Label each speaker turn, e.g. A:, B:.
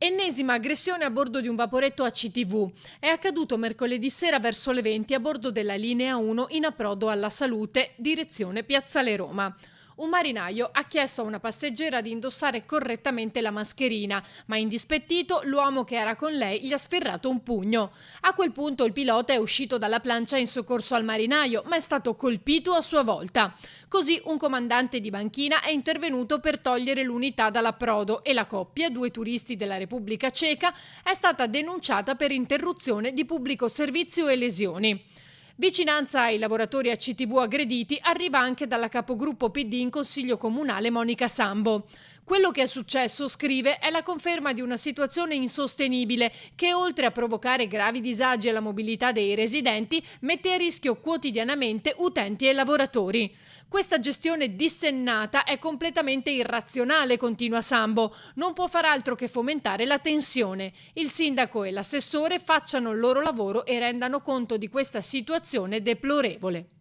A: Ennesima aggressione a bordo di un vaporetto ACTV. È accaduto mercoledì sera verso le 20 a bordo della linea 1 in approdo alla Salute, direzione Piazzale Roma. Un marinaio ha chiesto a una passeggera di indossare correttamente la mascherina, ma indispettito l'uomo che era con lei gli ha sferrato un pugno. A quel punto il pilota è uscito dalla plancia in soccorso al marinaio, ma è stato colpito a sua volta. Così un comandante di banchina è intervenuto per togliere l'unità dall'approdo e la coppia, due turisti della Repubblica Ceca, è stata denunciata per interruzione di pubblico servizio e lesioni. Vicinanza ai lavoratori ACTV aggrediti arriva anche dalla capogruppo PD in Consiglio Comunale Monica Sambo. Quello che è successo, scrive, è la conferma di una situazione insostenibile che, oltre a provocare gravi disagi alla mobilità dei residenti, mette a rischio quotidianamente utenti e lavoratori. Questa gestione dissennata è completamente irrazionale, continua Sambo. Non può far altro che fomentare la tensione. Il sindaco e l'assessore facciano il loro lavoro e rendano conto di questa situazione deplorevole.